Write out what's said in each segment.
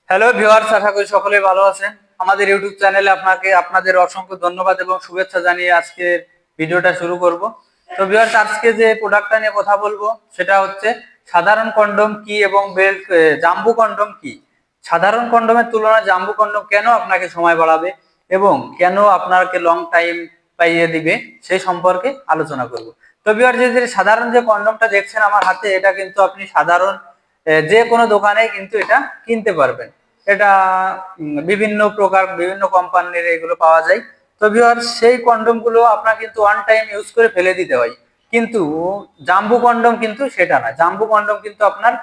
Hello viewers, আশা করি সকলেই ভালো আছেন। আমাদের ইউটিউব চ্যানেলে আপনাদের অসংখ্য ধন্যবাদ এবং শুভেচ্ছা জানিয়ে আজকের ভিডিওটা শুরু করব। তো ভিউয়ার্স, আজকে যে প্রোডাক্টটা নিয়ে কথা বলবো সেটা হচ্ছে সাধারণ কন্ডম কি এবং জাম্বু কন্ডম কি। সাধারণ কন্ডমের তুলনায় জাম্বু কন্ডম কেন আপনাকে সময় বাড়াবে এবং কেন আপনাকে লং টাইম পাইয়ে দিবে সেই সম্পর্কে আলোচনা করব। তো ভিউয়ার্স, যে সাধারণ যে কন্ডমটা দেখছেন আমার হাতে, এটা কিন্তু আপনি সাধারণ যে কোনো দোকানে কিন্তু এটা কিনতে পারবেন। এটা বিভিন্ন প্রকার বিভিন্ন কোম্পানির এগুলো পাওয়া যায়। তো ভিউয়ার্স, সেই কন্ডম গুলো আপনার কিন্তু ওয়ান টাইম ইউজ করে ফেলে দিতে হয়, কিন্তু জাম্বু কন্ডম কিন্তু সেটা না। জাম্বু কন্ডম কিন্তু আপনার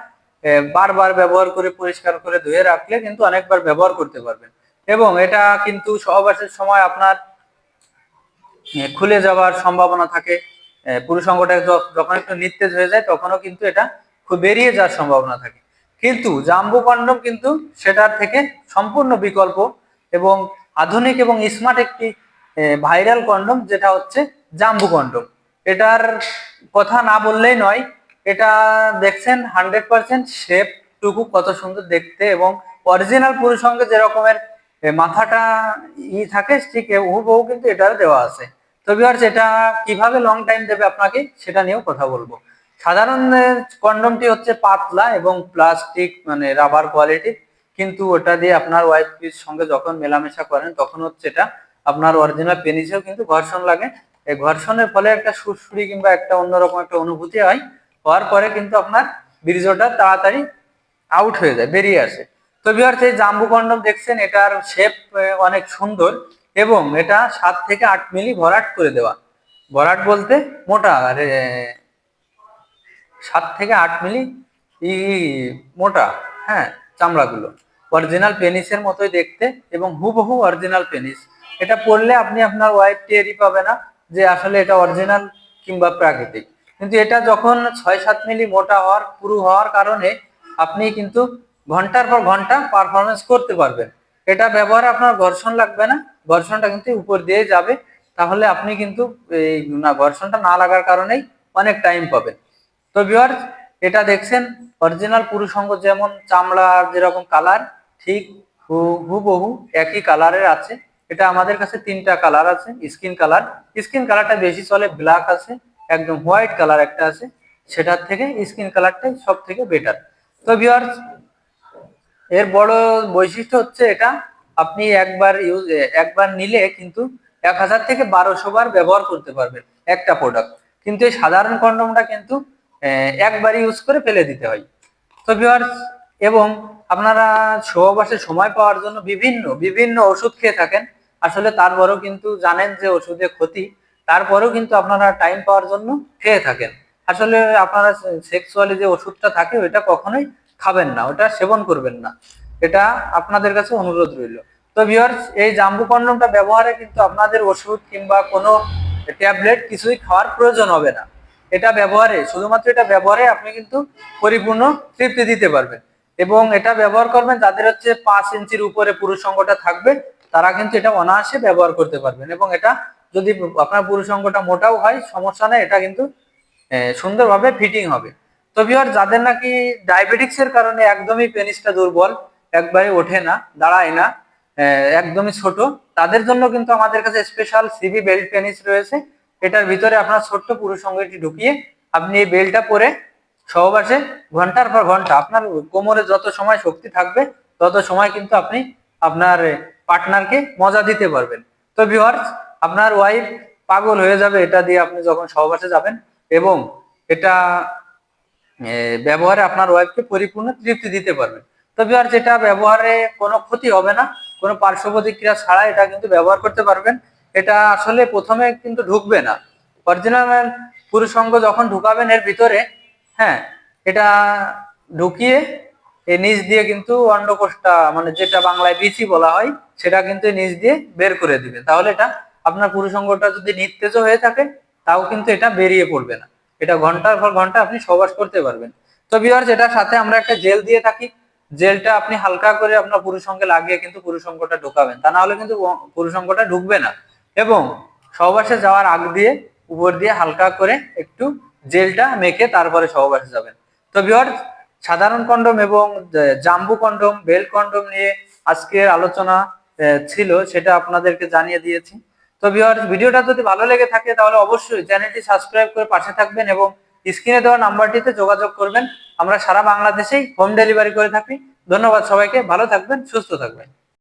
বারবার ব্যবহার করে পরিষ্কার করে ধুয়ে রাখলে কিন্তু অনেকবার ব্যবহার করতে পারবেন এবং এটা কিন্তু সহবাসের সময় আপনার খুলে যাওয়ার সম্ভাবনা থাকে। পুরুষ অঙ্গটা যখন একটু নিস্তেজ হয়ে যায় তখনও কিন্তু এটা খুব বেরিয়ে যাওয়ার সম্ভাবনা থাকে। কিন্তু জাম্বু কন্ডম কিন্তু সেটার থেকে সম্পূর্ণ বিকল্প এবং আধুনিক এবং স্মার্ট একটি ভাইরাল কন্ডম, যেটা হচ্ছে জাম্বু কন্ডম। এটার কথা না বললেই নয়। এটা দেখছেন 100% শেপ টুকু কত সুন্দর দেখতে, এবং অরিজিনাল পুরুষ অঙ্গে যে রকমের মাথাটা থাকে ঠিক হুবহু কিন্তু এটাও দেওয়া আছে। তো ভিউয়ার্স, এটা কিভাবে লং টাইম দেবে আপনাকে সেটা নিয়েও কথা বলবো। সাধারণ কন্ডমটি হচ্ছে পাতলা এবং প্লাস্টিক মানে রাবার কোয়ালিটির, কিন্তু ওটা দিয়ে আপনার ওয়াইফের সঙ্গে যখন মেলামেশা করেন তখন হচ্ছে এটা আপনার অরিজিনাল পেনিসেও কিন্তু ঘর্ষণ লাগে। এই ঘর্ষণের ফলে একটা সুড়সুড়ি কিংবা একটা অন্যরকম একটা অনুভূতি হয়। হওয়ার পরে কিন্তু আপনার বীর্যটা তাড়াতাড়ি আউট হয়ে যায়, বেরিয়ে আসে। তো ভিউয়ার্স, এই জাম্বু কন্ডম দেখছেন, এটার শেপ অনেক সুন্দর এবং এটা 7 থেকে 8 মিলি ভরাট করে দেওয়া। ভরাট বলতে মোটা, 7 থেকে 8 মিলি ই মোটা, হ্যাঁ, চামড়াগুলো অরিজিনাল পেনিসের মতোই দেখতে এবং হুবহু অরিজিনাল পেনিস। এটা পরলে আপনি আপনার ওয়াইফ টেরই পাবে না যে আসলে এটা অরিজিনাল কিংবা প্রাকৃতিক। কিন্তু এটা যখন 6-7 মিলি মোটা হওয়ার পুরু হওয়ার কারণে আপনি কিন্তু ঘন্টার পর ঘন্টা পারফরমেন্স করতে পারবেন। এটা ব্যবহারে আপনার ঘর্ষণ লাগবে না, ঘর্ষণটা কিন্তু উপর দিয়ে যাবে। তাহলে আপনি কিন্তু এই না, ঘর্ষণটা না লাগার কারণেই অনেক টাইম পাবেন। তো ভিউয়ার্স, এটা দেখছেন অরিজিনাল পুরুষ অঙ্গ যেমন চামড়ার যেরকম কালার, ঠিক হুবহু একই কালারের আছে। এটা আমাদের কাছে 3টা কালার আছে। স্কিন কালারটা বেশি চলে, ব্ল্যাক আছে, একদম হোয়াইট কালার একটা আছে। সেটার থেকে স্কিন কালারটাই সব থেকে বেটার। তো ভিউয়ার্স, এর বড় বৈশিষ্ট্য হচ্ছে এটা আপনি একবার নিলে কিন্তু 1000 থেকে 1200 বার ব্যবহার করতে পারবেন একটা প্রোডাক্ট। কিন্তু এই সাধারণ কন্ডমটা কিন্তু একবার ইউজ করে ফেলে দিতে হয়। তো ভিউয়ার্স, এবং আপনারা সহবাসে সময় পাওয়ার জন্য বিভিন্ন বিভিন্ন ওষুধ খেয়ে থাকেন। আসলে তারপরেও কিন্তু জানেন যে ওষুধে ক্ষতি, তারপরেও কিন্তু আপনারা টাইম পাওয়ার জন্য খেয়ে থাকেন। আসলে আপনারা সেক্সুয়ালি যে ওষুধটা থাকে ওটা কখনোই খাবেন না, ওটা সেবন করবেন না। এটা আপনাদের কাছে অনুরোধ রইল। তো ভিউয়ার্স, এই জাম্বু কন্ডমটা ব্যবহারে কিন্তু আপনাদের ওষুধ কিংবা কোনো ট্যাবলেট কিছুই খাওয়ার প্রয়োজন হবে না। শুধুমাত্র এটা ব্যবহারে আপনি কিন্তু পরিপূর্ণ তৃপ্তি দিতে পারবেন। এবং এটা ব্যবহার করবেন যাদের হচ্ছে 5 ইঞ্চির উপরে পুরুষ অঙ্গটা থাকবে, তারা কিন্তু এটা অনায়াসে ব্যবহার করতে পারবেন। এবং এটা যদি আপনার পুরুষ অঙ্গটা মোটাও হয় সমস্যা নেই, এটা কিন্তু সুন্দরভাবে ফিটিং হবে। তো ভিউয়ার, যাদের নাকি ডায়াবেটিক্স এর কারণে একদমই পেনিসটা দুর্বল, একবারে ওঠে না, দাঁড়ায় না, একদমই ছোট, তাদের জন্য কিন্তু আমাদের কাছে স্পেশাল সিবি বেল্ট পেনিস রয়েছে। এটার ভিতরে আপনার ছোট্ট পুরুষ অঙ্গটি ঢুকিয়ে আপনি এই বেল্টটা পরে সহবাসে ঘন্টার পর ঘন্টা আপনার কোমরে যত সময় শক্তি থাকবে তত সময় কিন্তু আপনি আপনার পার্টনারকে মজা দিতে পারবেন। তো ভিউয়ার্স, আপনার ওয়াইফ পাগল হয়ে যাবে এটা দিয়ে আপনি যখন সহবাসে যাবেন, এবং এটা ব্যবহারে আপনার ওয়াইফকে পরিপূর্ণ তৃপ্তি দিতে পারবেন। তো ভিউয়ার্স, এটা ব্যবহারে কোনো ক্ষতি হবে না, কোনো পার্শ্ব প্রতিক্রিয়া ছাড়া এটা কিন্তু ব্যবহার করতে পারবেন। এটা আসলে প্রথমে কিন্তু ঢুকবে না। অরিজিনাল পুরুষ অঙ্গ যখন ঢুকাবেন এর ভিতরে, হ্যাঁ, এটা ঢুকিয়ে এই নিচ দিয়ে কিন্তু অন্ডকোষটা মানে যেটা বাংলায় বিচি বলা হয় সেটা কিন্তু নিচ দিয়ে বের করে দিবে। তাহলে এটা আপনার পুরুষ অঙ্গটা যদি নিস্তেজ হয়ে থাকে তাও কিন্তু এটা বেরিয়ে পড়বে না। এটা ঘন্টার পর ঘন্টা আপনি সহবাস করতে পারবেন। তো ভিউয়ার্স, এটার সাথে আমরা একটা জেল দিয়ে থাকি। জেলটা আপনি হালকা করে আপনার পুরুষ অঙ্গে লাগিয়ে কিন্তু পুরুষ অঙ্গটা ঢুকাবেন, তা না হলে কিন্তু পুরুষ অঙ্গটা ঢুকবে না। এবং সহবাসে যাওয়ার আগ দিয়ে উপর দিয়ে হালকা করে একটু জেলটা মেখে তারপরে সহবাসে যাবেন। তো ভিউয়ার্স, সাধারণ কন্ডম এবং জাম্বু কন্ডম, বেল্ট কন্ডম নিয়ে আজকের আলোচনা ছিল, সেটা আপনাদেরকে জানিয়ে দিয়েছি। তো ভিউয়ার্স, ভিডিওটা যদি ভালো লেগে থাকে তাহলে অবশ্যই চ্যানেলটি সাবস্ক্রাইব করে পাশে থাকবেন এবং স্ক্রিনে দেওয়া নাম্বারটিতে যোগাযোগ করবেন। আমরা সারা বাংলাদেশেই হোম ডেলিভারি করে থাকি। ধন্যবাদ সবাইকে, ভালো থাকবেন, সুস্থ থাকবেন।